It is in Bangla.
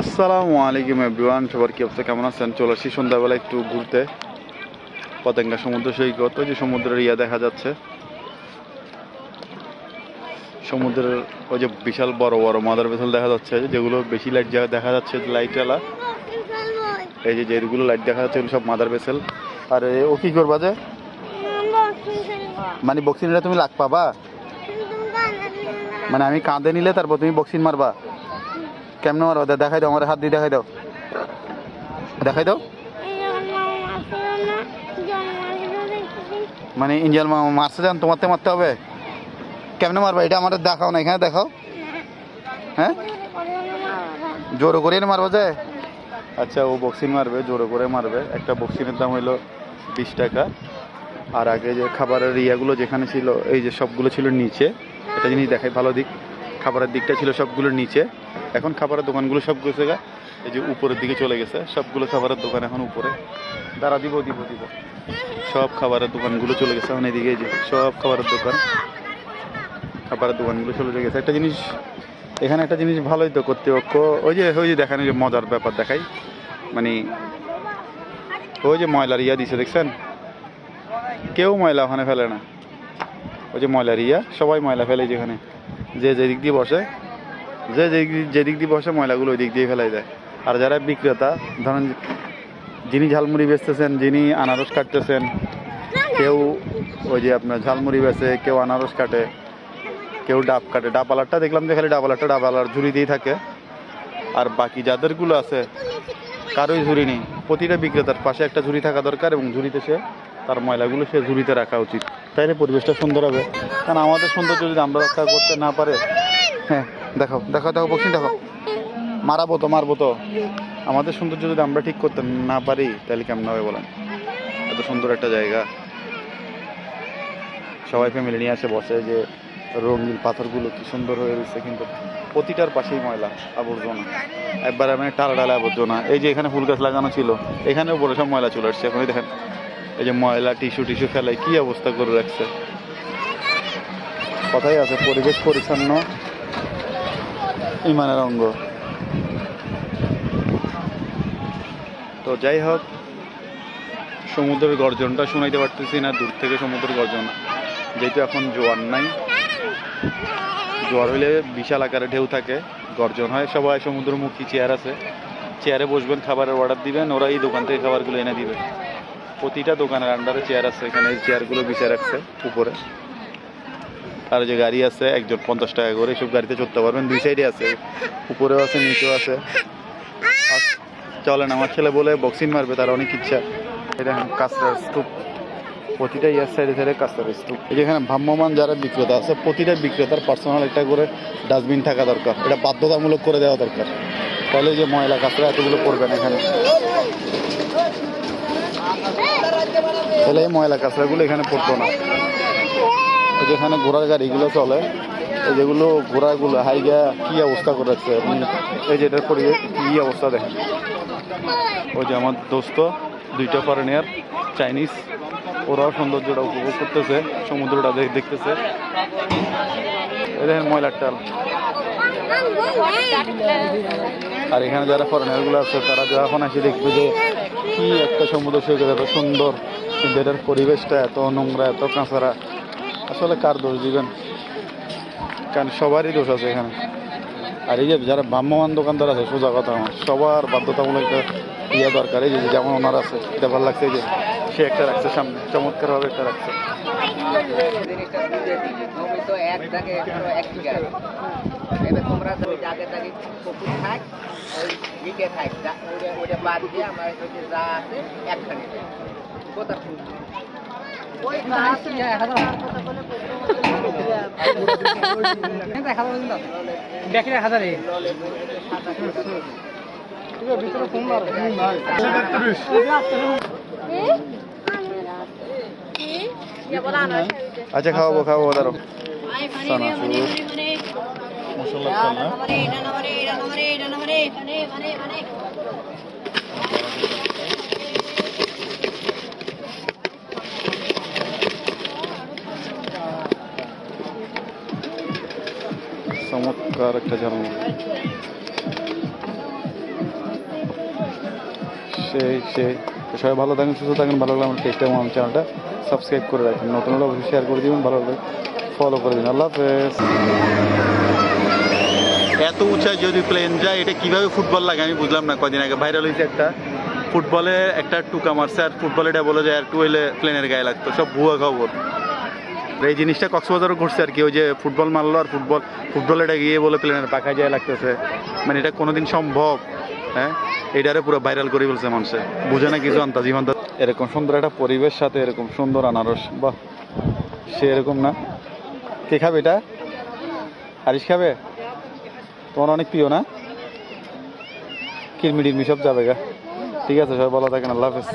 আসসালামু আলাইকুম এভরিওয়ান, সবার কি অবস্থা, কেমন আছেন? চলে আসছি সন্ধ্যাবেলা একটু ঘুরতে পতেঙ্গা সমুদ্র সৈকত। ওই যে সমুদ্রের দেখা যাচ্ছে, সমুদ্রের ওই যে বিশাল বড় বড় মাদার ভেসেল দেখা যাচ্ছে, যেগুলো বেশি লাইট দেখা যাচ্ছে লাইটওয়ালা। এই যে যেগুলো লাইট দেখা যাচ্ছে এগুলো সব মাদার ভেসেল। আর ও কি করবা যে মানে বক্সিং তুমি লাগ পাবা, মানে আমি কাঁধে নিলে তারপর তুমি বক্সিং মারবা। কেমনে মারবা দেখাই দাও, আমার হাত দিয়ে দেখাই দাও, দেখাই দাও। মানে ইন্ডিয়ান মারছে যান তোমারতে মারতে হবে। কেমনে মারবা এটা আমাদের দেখাও না, এখানে দেখাও। হ্যাঁ, জোরে করে মারবো যে। আচ্ছা, ও বক্সিং মারবে, জোরে করে মারবে। একটা বক্সিংয়ের দাম হইলো 20 টাকা। আর আগে যে খাবারের ইয়াগুলো যেখানে ছিল, এই যে সবগুলো ছিল নিচে। একটা জিনিস দেখাই ভালো দিক, খাবারের দিকটা ছিল সবগুলোর নিচে, এখন খাবারের দোকানগুলো সব গেছে গা এই যে উপরের দিকে চলে গেছে। সবগুলো খাবারের দোকান এখন উপরে। দাঁড়া, দিব দিব দিব। সব খাবারের দোকানগুলো চলে গেছে এখন এদিকে, এই যে সব খাবারের দোকানগুলো চলে গেছে। একটা জিনিস এখানে, একটা জিনিস ভালোই তো কর্তৃপক্ষ, ওই যে দেখানো, যে মজার ব্যাপার দেখাই, মানে ওই যে ময়লার দিছে দেখছেন, কেউ ময়লা ওখানে ফেলে না। ওই যে ময়লার সবাই ময়লা ফেলে যেখানে, যে যেদিক দিয়ে বসে, যেদিক দিয়ে বসে ময়লাগুলো ওই দিক দিয়ে ফেলাই দেয়। আর যারা বিক্রেতা, ধরেন যিনি ঝালমুড়ি বেচতেছেন, যিনি আনারস কাটতেছেন, কেউ ওই যে আপনার ঝালমুড়ি বেচে, কেউ আনারস কাটে, কেউ ডাব কাটে। ডাবালারটা দেখলাম যে খালি ডাবালার ঝুড়ি দিয়ে থাকে। আর বাকি যাদেরগুলো আছে কারোই ঝুড়ি নেই। প্রতিটা বিক্রেতার পাশে একটা ঝুড়ি থাকা দরকার, এবং ঝুড়িতে সে তার ময়লাগুলো সে ঝুড়িতে রাখা উচিত, তাইলে পরিবেশটা সুন্দর হবে। কারণ আমাদের সৌন্দর্য যদি আমরা রক্ষা করতে না পারে, হ্যাঁ দেখাও দেখাও দেখো বক্সিং দেখাও, মারবো তো। আমাদের সৌন্দর্য যদি আমরা ঠিক করতে না পারি তাহলে কেমন হবে বলেন? এত সুন্দর একটা জায়গা, সবাই ফ্যামিলি নিয়ে আসে বসে, যে রঙিন পাথরগুলো কি সুন্দর হয়ে রয়েছে, কিন্তু প্রতিটার পাশেই ময়লা আবর্জনা, একবার মানে টালা আবর্জনা। এই যে এখানে ফুল গাছ লাগানো ছিল, এখানেও বড় সব ময়লা চলে আসছে। এখনই দেখেন এই যে ময়লা, টিস্যু ফেলাই কি অবস্থা করে রাখছে। কথাই আছে, পরিবেশ পরিচ্ছন্ন ইমানের অঙ্গ। তো যাই হোক, সমুদ্রের গর্জনটা শোনাইতে পারতেছি না দূর থেকে, সমুদ্রের গর্জন, যেহেতু এখন জোয়ার নাই। জোয়ার হইলে বিশাল আকারে ঢেউ থাকে, গর্জন হয়। সবাই সমুদ্রমুখী, চেয়ার আছে, চেয়ারে বসবেন, খাবারের অর্ডার দিবেন, ওরা এই দোকান থেকে খাবারগুলো এনে দিবে। প্রতিটা দোকানের আন্ডারে চেয়ার আছে, এখানে এই চেয়ারগুলো বিছিয়ে রাখছে উপরে। আর যে গাড়ি আছে, একজন 50 টাকা করে, সব গাড়িতে চড়তে পারবেন। দুই সাইডে আছে, উপরেও আছে, নিচেও আছে। চলেন, আমার ছেলে বলে বক্সিং মারবে, তার অনেক ইচ্ছা। এটা কাঁচরার স্তূপ, প্রতিটা সাইডে কাঁচরার স্তূপ। যেখানে ভ্রাম্যমান যারা বিক্রেতা আছে, প্রতিটা বিক্রেতার পার্সোনাল একটা করে ডাস্টবিন থাকা দরকার। এটা বাধ্যতামূলক করে দেওয়া দরকার, তাহলে যে ময়লা কাঁচরা এতগুলো পড়বে না এখানে। তাহলে এই ময়লা কাঁচরাগুলো এখানে পড়তো না। যেখানে ঘোড়ার গাড়িগুলো চলে, এই যেগুলো ঘোড়াগুলো হাইগা কি অবস্থা করে রাখছে, এই যে এটার পরিবেশ কি অবস্থা দেখেন। ওই যে আমার দোস্ত, দুইটা ফরেনিয়ার চাইনিজ, ওরাও সৌন্দর্যটা উপভোগ করতেছে, সমুদ্রটা দেখতেছে। এই দেখেন ময়লার টাল। আর এখানে যারা ফরেনারগুলো আছে, তারা যখন এসে দেখবে যে কি একটা সমুদ্র সৈকত, এত সুন্দর, কিন্তু এটার পরিবেশটা এত নোংরা, এত কাঁচরা, আসলে কার দোষ দিবেন? কারণ সবারই দোষ আছে এখানে। আর এই যে যারা ভ্রাম্যমান দোকানদার আছে, সোজা কথা, আমার সবার বাধ্যতামূলক একটা দরকার। এই যে যেমন ওনার আছে, এটা ভালো লাগছে, যে সে একটা রাখছে সামনে, চমৎকারভাবে একটা রাখছে। আচ্ছা, খাওয়াবো দাঁড়ো। চমৎকার একটা ঝালমুড়ি। সেই তো সবাই ভালো থাকেন, সুস্থ থাকেন। ভালো লাগলে আমার টেস্ট আমার চ্যানেলটা সাবস্ক্রাইব করে রাখেন, নতুন হলে অবশ্যই শেয়ার করে দিবেন, ভালো লাগলে ফলো করে দিন। আল্লাহ হাফেজ। এত উঁচায় যদি প্লেন যায়, এটা কিভাবে ফুটবল লাগে আমি বুঝলাম না। কদিন আগে ভাইরাল হয়েছে একটা, ফুটবলে একটা টুকা মারছে, আর ফুটবলে এটা বলে যে আর টু হইলে প্লেনের গায়ে লাগতো, সব ভুয়া খবর। এই জিনিসটা কক্সবাজারও ঘটছে আর কি, ওই যে ফুটবল মারলো আর ফুটবল এটা গিয়ে বলে প্লেনের পাখায় যায় লাগতেছে। মানে এটা কোনোদিন সম্ভব? হ্যাঁ, এটারে পুরো ভাইরাল করে বলছে মানুষে, বুঝে না কিছু আন্তাজি ফান্তাজ। এরকম সুন্দর একটা পরিবেশ সাথে এরকম সুন্দর আনারস, বাহ, সে এরকম না। কে খাবে এটা? আরিশ খাবে? তোমার অনেক প্রিয় না? কিরমিটিরমি সব যাবে গা। ঠিক আছে, সবাই ভালো থাকেন, আল্লাহ হাফেজ।